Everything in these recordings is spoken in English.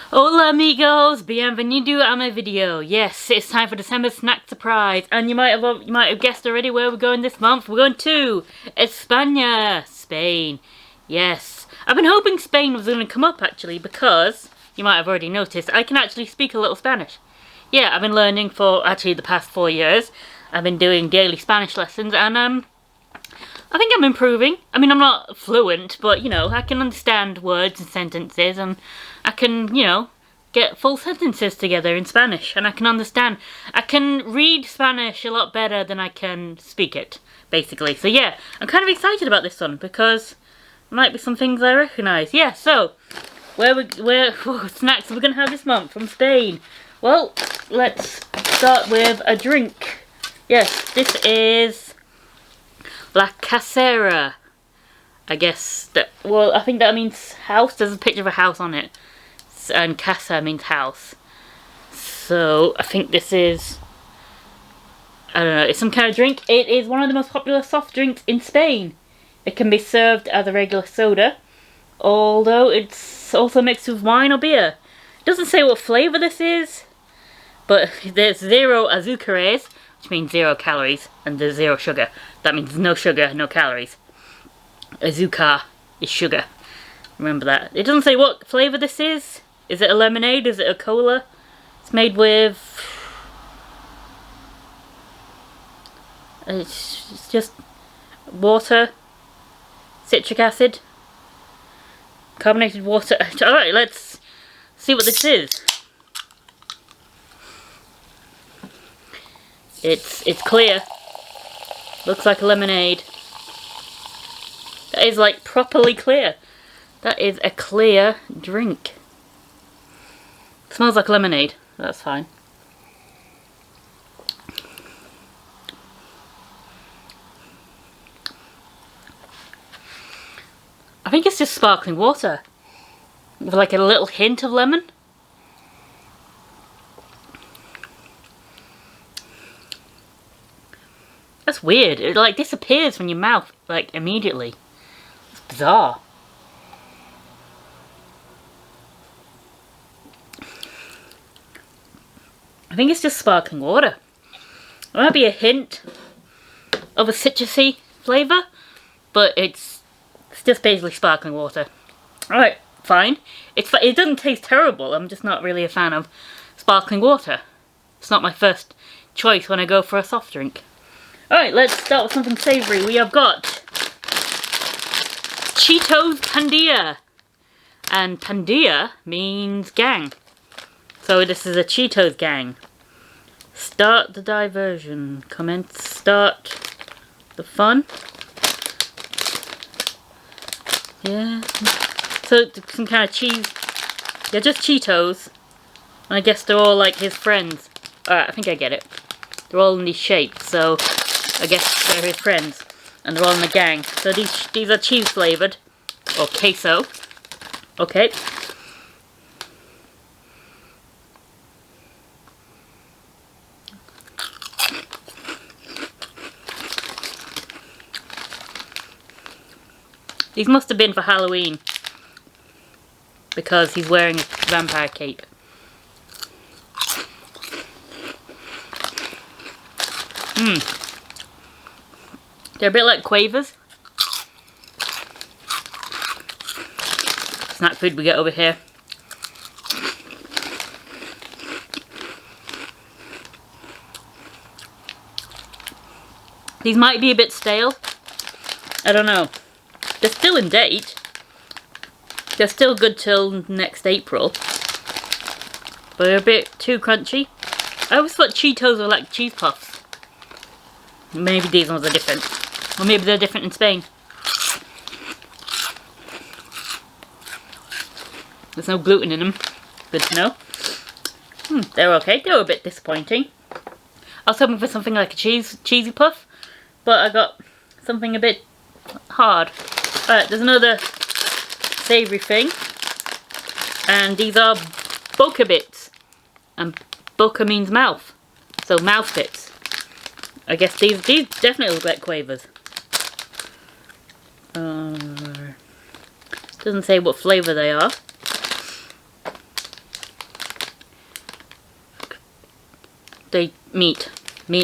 Hola amigos, bienvenido a my video. Yes, it's time for December snack surprise, and you might have guessed already where we're going this month. We're going to España, Spain. Yes, I've been hoping Spain was going to come up actually because you might have already noticed I can actually speak a little Spanish. Yeah, I've been learning for actually the past 4 years. I've been doing daily Spanish lessons, and I think I'm improving. I mean, I'm not fluent, but, you know, I can understand words and sentences, and I can, you know, get full sentences together in Spanish, and I can understand. I can read Spanish a lot better than I can speak it, basically. So, yeah, I'm kind of excited about this one, because there might be some things I recognise. Yeah, so, what snacks are we going to have this month from Spain? Well, let's start with a drink. Yes, this is La Casera. I guess that, well, I think that means house. There's a picture of a house on it. And casa means house. So, I think this is, I don't know, it's some kind of drink. It is one of the most popular soft drinks in Spain. It can be served as a regular soda, although it's also mixed with wine or beer. It doesn't say what flavour this is, but there's 0 azúcares, which means 0 calories, and there's 0 sugar. That means no sugar, no calories. Azúcar is sugar. Remember that. It doesn't say what flavour this is. Is it a lemonade? Is it a cola? It's made with... It's just water, citric acid, carbonated water. Alright, let's see what this is. It's clear. Looks like a lemonade. That is like properly clear. That is a clear drink. Smells like lemonade. That's fine. I think it's just sparkling water with like a little hint of lemon. That's weird. It like disappears from your mouth like immediately. It's bizarre. I think it's just sparkling water. There might be a hint of a citrusy flavour, but it's just basically sparkling water. Alright, fine. It doesn't taste terrible. I'm just not really a fan of sparkling water. It's not my first choice when I go for a soft drink. Alright, let's start with something savoury. We have got Cheetos Pandilla. And Pandilla means gang. So this is a Cheetos gang. Start the diversion. Commence. Start the fun. Yeah. So some kind of cheese. They're just Cheetos. And I guess they're all like his friends. Alright, I think I get it. They're all in these shapes, so I guess they're his friends. And they're all in a gang. So these are cheese flavoured. Or queso. Okay. These must have been for Halloween. Because he's wearing a vampire cape. They're a bit like quavers. Snack food we get over here. These might be a bit stale. I don't know. They're still in date. They're still good till next April. But they're a bit too crunchy. I always thought Cheetos were like cheese puffs. Maybe these ones are different. Or maybe they're different in Spain. There's no gluten in them. Good to know. They're okay. They were a bit disappointing. I was hoping for something like a cheesy puff. But I got something a bit hard. Alright, there's another savoury thing. And these are Boca Bits. And Boca means mouth. So mouth bits. I guess these definitely look like quavers. Doesn't say what flavour they are. the meat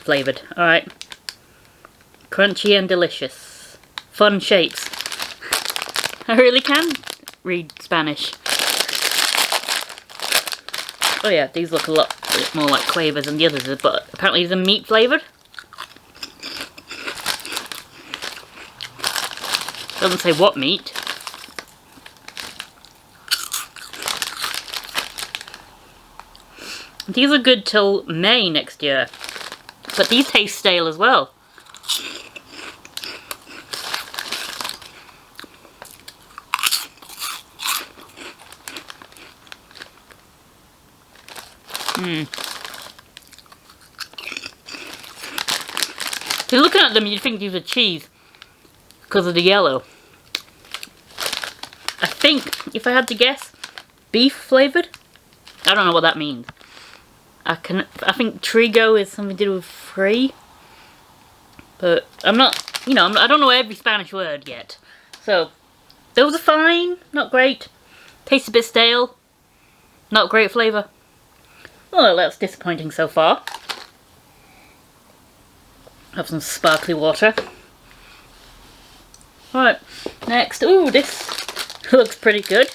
flavored. Alright. Crunchy and delicious. Fun shapes. I really can read Spanish. Oh yeah, these look a lot more like quavers than the others, but apparently these are meat flavored. Doesn't say what meat. These are good till May next year, but these taste stale as well. So looking at them, you'd think these are cheese because of the yellow. I think, if I had to guess, beef flavored. I don't know what that means. I think trigo is something to do with free, but I'm not, you know, I don't know every Spanish word yet. So those are fine, not great. Tastes a bit stale, not great flavour. Well, that's disappointing so far. Have some sparkly water. Right, next. Ooh, this looks pretty good.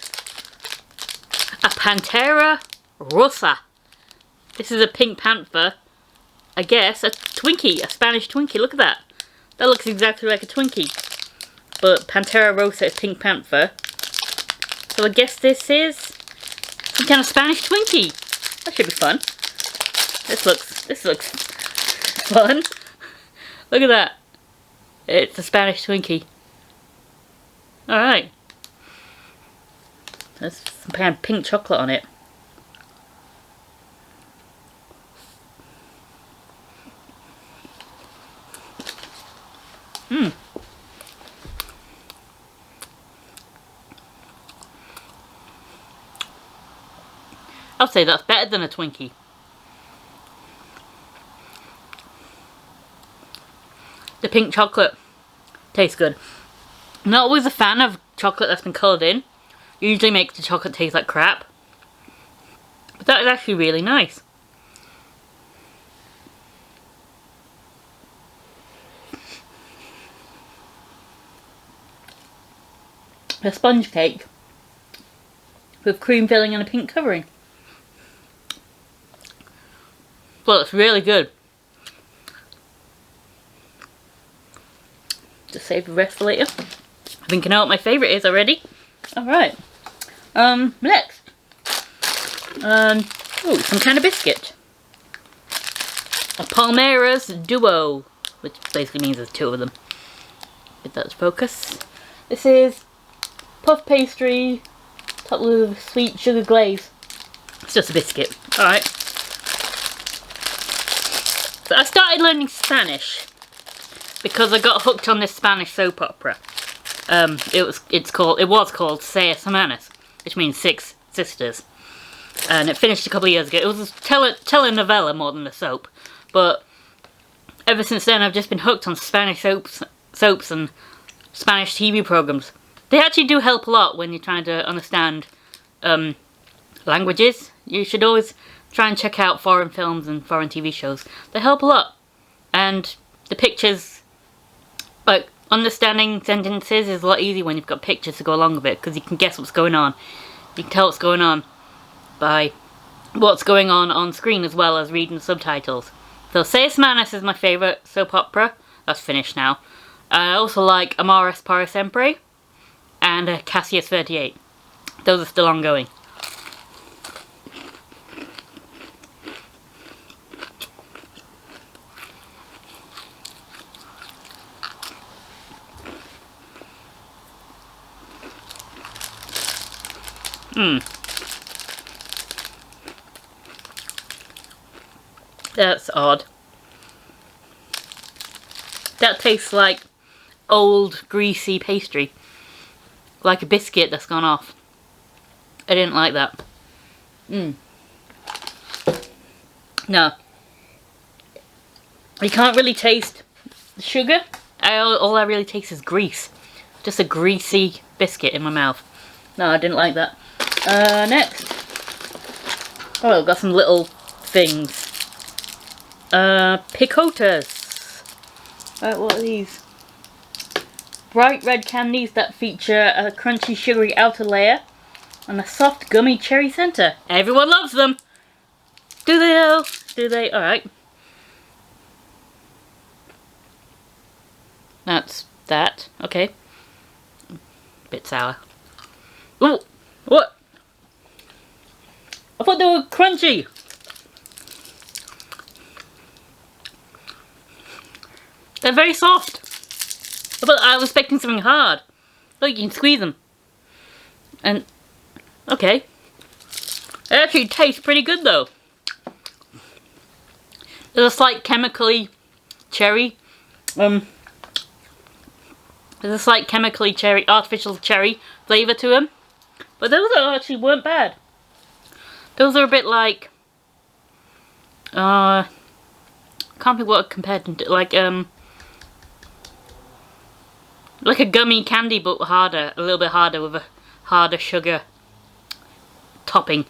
A Pantera Rosa. This is a pink panther. I guess a Twinkie, a Spanish Twinkie. Look at that. That looks exactly like a Twinkie. But Pantera Rosa is pink panther. So I guess this is some kind of Spanish Twinkie. That should be fun. This looks fun. Look at that. It's a Spanish Twinkie. Alright. There's some kind of pink chocolate on it. I'll say that's better than a Twinkie. The pink chocolate tastes good. I'm not always a fan of chocolate that's been coloured in. It usually makes the chocolate taste like crap. But that is actually really nice. A sponge cake with cream filling and a pink covering. Well, it's really good. Just save the rest for later. I think I know what my favourite is already. Alright. Next. Oh, some kind of biscuit. A Palmeiras Duo, which basically means there's two of them. Get that to focus. This is puff pastry, topped with sweet sugar glaze. It's just a biscuit. Alright. So I started learning Spanish because I got hooked on this Spanish soap opera. It was called Seis Hermanas, which means 6 sisters. And it finished a couple of years ago. It was a telenovela more than a soap. But ever since then I've just been hooked on Spanish soaps and Spanish TV programs. They actually do help a lot when you're trying to understand languages. You should always try and check out foreign films and foreign TV shows. They help a lot. And the pictures, like understanding sentences is a lot easier when you've got pictures to go along with it, because you can guess what's going on. You can tell what's going on by what's going on screen as well as reading the subtitles. So Seis Hermanas is my favourite soap opera. That's finished now. I also like Amores para Siempre and Cassius 38. Those are still ongoing. That's odd. That tastes like old greasy pastry. Like a biscuit that's gone off. I didn't like that. No. You can't really taste the sugar. All I really taste is grease. Just a greasy biscuit in my mouth. No, I didn't like that. Next. Oh, I've got some little things. Picotas. What are these? Bright red candies that feature a crunchy sugary outer layer and a soft gummy cherry center. Everyone loves them! Do they though? Do they? Alright. That's that. Okay. Bit sour. Ooh! What? I thought they were crunchy! They're very soft. But I was expecting something hard. Look, you can squeeze them. And, okay. It actually tastes pretty good though. There's a slight chemically cherry. There's a slight chemically cherry, artificial cherry flavour to them. But those actually weren't bad. Those are a bit like, can't think what compared to, like a gummy candy but harder, a little bit harder with a harder sugar topping,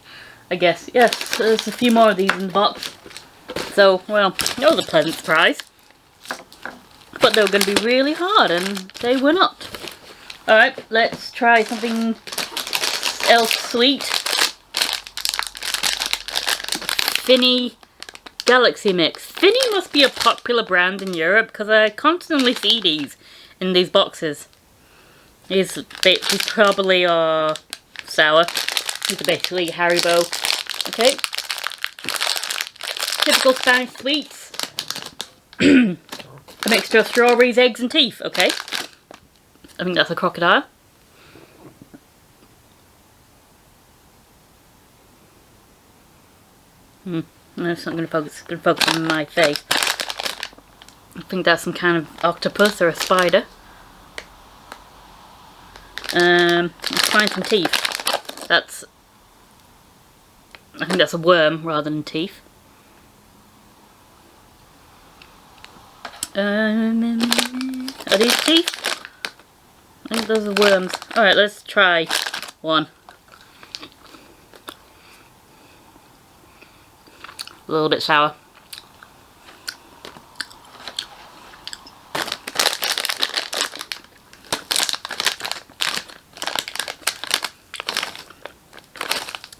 I guess. Yes, there's a few more of these in the box. So, well, that was a pleasant surprise. But they were going to be really hard and they were not. Alright, let's try something else sweet. Finny Galaxy Mix. Finny must be a popular brand in Europe because I constantly see these in these boxes. These probably are sour. These are basically Haribo. Okay. Typical Spanish sweets. A mixture of strawberries, eggs and teeth. Okay. I think that's a crocodile. No, it's not going to focus. It's going to focus on my face. I think that's some kind of octopus or a spider. Let's find some teeth. That's... I think that's a worm rather than teeth. Are these teeth? I think those are worms. Alright, let's try one. A little bit sour.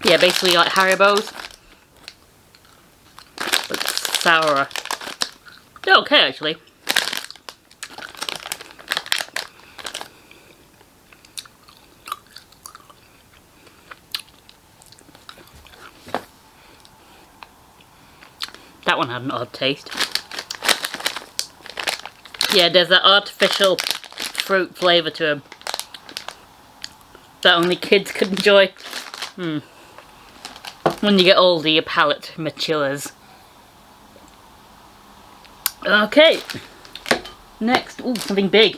Yeah, basically like Haribo's, but sourer. They're okay actually. That one had an odd taste. Yeah, there's that artificial fruit flavour to them that only kids could enjoy. When you get older, your palate matures. Okay. Next, ooh, something big.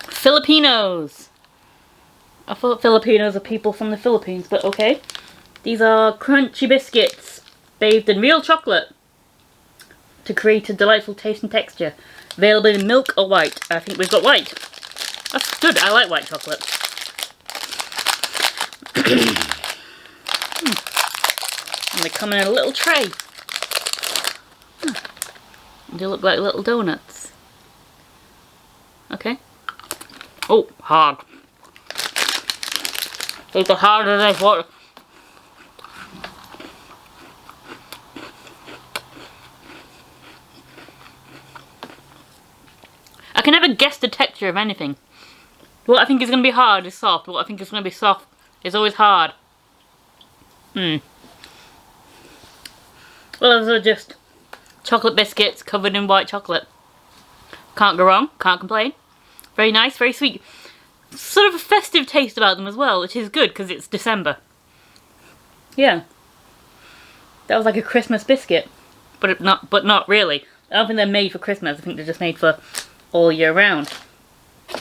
Filipinos. I thought Filipinos are people from the Philippines, but okay. These are crunchy biscuits bathed in real chocolate to create a delightful taste and texture. Available in milk or white. I think we've got white. That's good. I like white chocolate. And they come in a little tray. They look like little donuts. Okay. Oh, hard. These are harder than I thought. I can never guess the texture of anything. What I think is going to be hard is soft. What I think is going to be soft is always hard. Well, those are just chocolate biscuits covered in white chocolate. Can't go wrong, can't complain. Very nice, very sweet. Sort of a festive taste about them as well, which is good because it's December. Yeah. That was like a Christmas biscuit. But not really. I don't think they're made for Christmas, I think they're just made for all year round.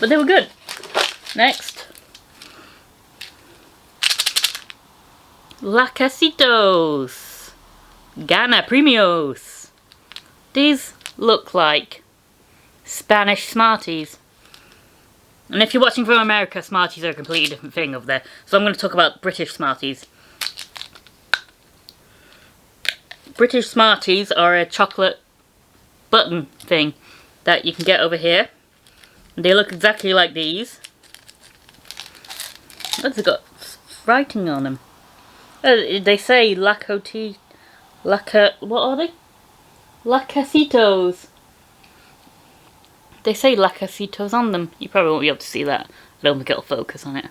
But they were good. Next. Lacasitos. Gana Premios. These look like Spanish Smarties. And if you're watching from America, Smarties are a completely different thing over there. So I'm going to talk about British Smarties. British Smarties are a chocolate button thing that you can get over here. They look exactly like these. What's it got? Writing on them. They say what are they? Lacasitos. They say Lacasitos on them. You probably won't be able to see that. I don't think it'll focus on it.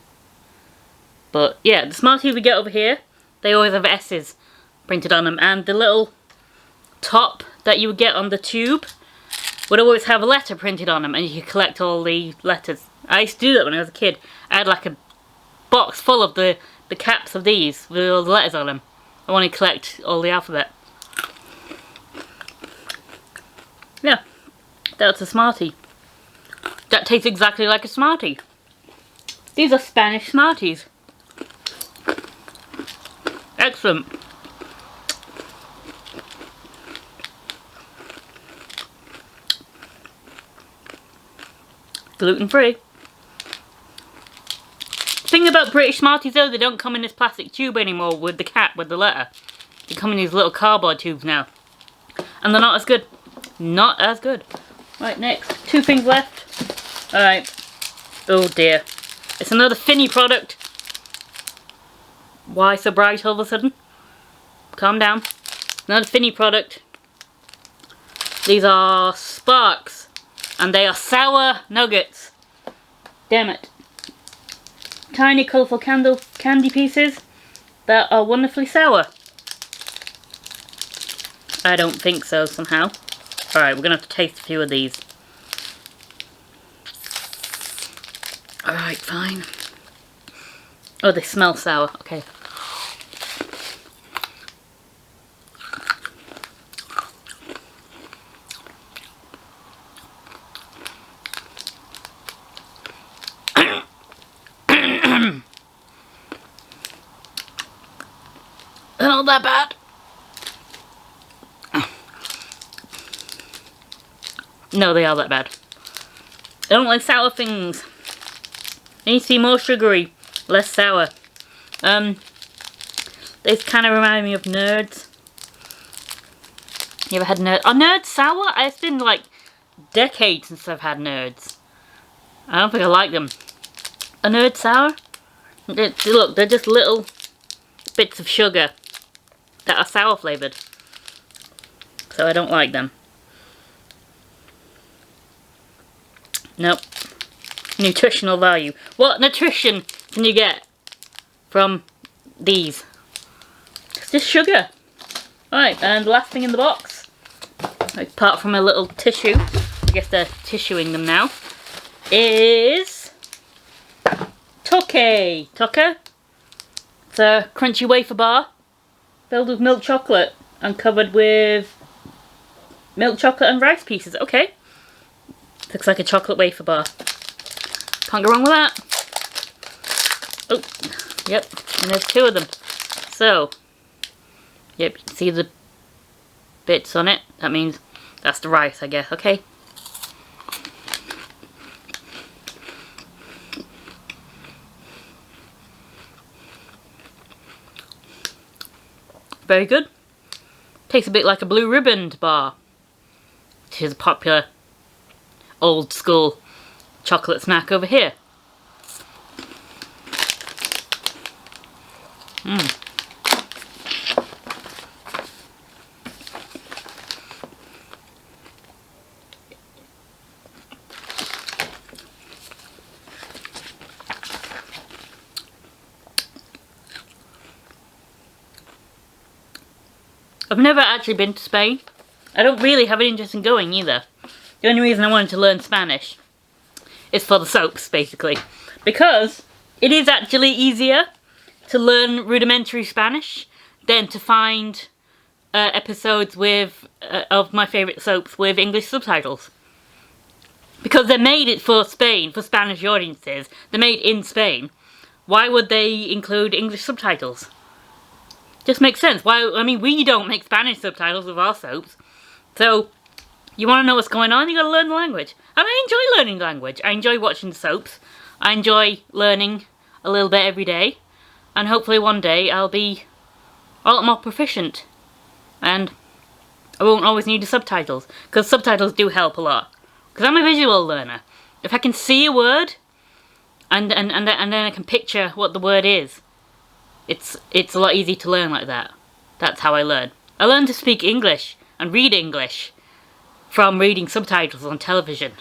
But yeah, the Smarties we get over here, they always have S's printed on them. And the little top that you would get on the tube would always have a letter printed on them, and you could collect all the letters. I used to do that when I was a kid. I had like a box full of the caps of these with all the letters on them. I wanted to collect all the alphabet. Yeah, that's a Smartie. That tastes exactly like a Smartie. These are Spanish Smarties. Excellent. Gluten-free. The thing about British Smarties though, they don't come in this plastic tube anymore with the cap, with the letter. They come in these little cardboard tubes now. And they're not as good. Not as good. Right, next. 2 things left. Alright. Oh dear. It's another Finny product. Why so bright all of a sudden? Calm down. Another Finny product. These are Sparks. And they are sour nuggets. Damn it. Tiny colourful candy pieces that are wonderfully sour. I don't think so somehow. Alright, we're going to have to taste a few of these. Alright, fine. Oh, they smell sour. Okay. They're not that bad. No, they are that bad. I don't like sour things. They need to be more sugary, less sour. They kind of remind me of Nerds. You ever had Nerds? Are Nerds sour? It's been like decades since I've had Nerds. I don't think I like them. Are Nerds sour? Look, they're just little bits of sugar that are sour flavoured. So I don't like them. Nope. Nutritional value. What nutrition can you get from these? It's just sugar. Alright, and the last thing in the box, apart from a little tissue, I guess they're tissuing them now, is Toque. Toque? It's a crunchy wafer bar filled with milk chocolate and covered with milk chocolate and rice pieces. Okay. Looks like a chocolate wafer bar. Can't go wrong with that. Oh, yep, and there's 2 of them. So, yep, you can see the bits on it. That means that's the rice, I guess. Okay. Very good. Tastes a bit like a Blue Riband bar, which is a popular old school chocolate snack over here. I've never actually been to Spain. I don't really have an interest in going either. The only reason I wanted to learn Spanish is for the soaps, basically. Because it is actually easier to learn rudimentary Spanish than to find episodes with of my favourite soaps with English subtitles. Because they're made for Spain, for Spanish audiences. They're made in Spain. Why would they include English subtitles? Just makes sense. Why? I mean, we don't make Spanish subtitles with our soaps. So, you want to know what's going on, you got to learn the language. And I enjoy learning language. I enjoy watching the soaps. I enjoy learning a little bit every day. And hopefully one day I'll be a lot more proficient. And I won't always need the subtitles, because subtitles do help a lot. Because I'm a visual learner. If I can see a word, and then I can picture what the word is, it's a lot easier to learn like that. That's how I learn. I learned to speak English and read English from reading subtitles on television.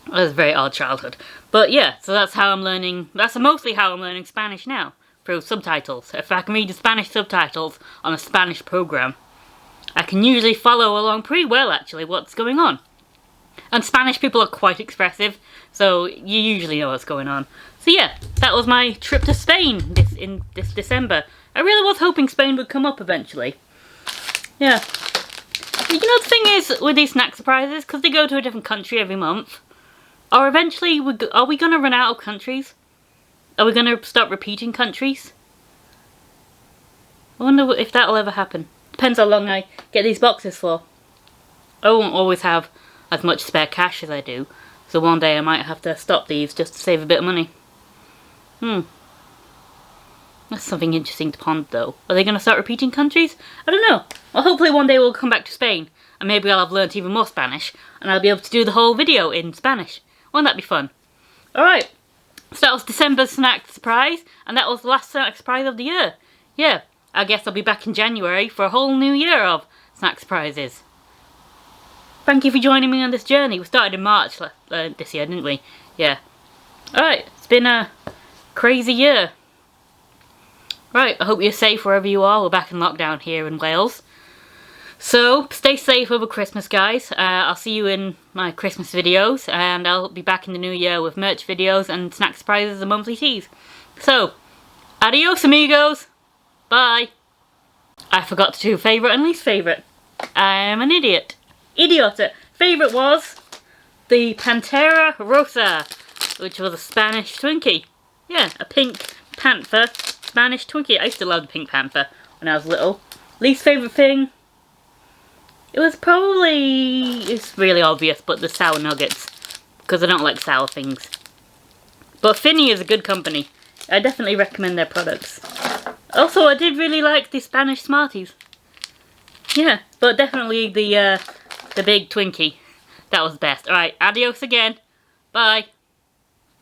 It was a very odd childhood. But yeah, so that's how I'm learning, that's mostly how I'm learning Spanish now, through subtitles. If I can read the Spanish subtitles on a Spanish program, I can usually follow along pretty well actually what's going on. And Spanish people are quite expressive, so you usually know what's going on. So yeah, that was my trip to Spain this December. I really was hoping Spain would come up eventually. Yeah. You know, the thing is with these snack surprises, because they go to a different country every month, or eventually, are we going to run out of countries? Are we going to start repeating countries? I wonder if that'll ever happen. Depends how long I get these boxes for. I won't always have as much spare cash as I do, so one day I might have to stop these just to save a bit of money. That's something interesting to ponder though. Are they going to start repeating countries? I don't know. Well, hopefully one day we'll come back to Spain, and maybe I'll have learnt even more Spanish, and I'll be able to do the whole video in Spanish. Won't that be fun? Alright, so that was December's snack surprise, and that was the last snack surprise of the year. Yeah, I guess I'll be back in January for a whole new year of snack surprises. Thank you for joining me on this journey. We started in March this year, didn't we? Yeah. Alright, it's been a crazy year. Right, I hope you're safe wherever you are. We're back in lockdown here in Wales. So, stay safe over Christmas, guys. I'll see you in my Christmas videos, and I'll be back in the new year with merch videos and snack surprises and monthly teas. So, adios amigos! Bye! I forgot to do favourite and least favourite. I'm an idiot. Idiote! Favourite was the Pantera Rosa, which was a Spanish Twinkie. Yeah, a pink panther Spanish Twinkie. I used to love the Pink Panther when I was little. Least favourite thing? It was probably, it's really obvious, but the sour nuggets, because I don't like sour things. But Finny is a good company. I definitely recommend their products. Also, I did really like the Spanish Smarties. Yeah, but definitely the big Twinkie. That was best. Alright, adios again. Bye.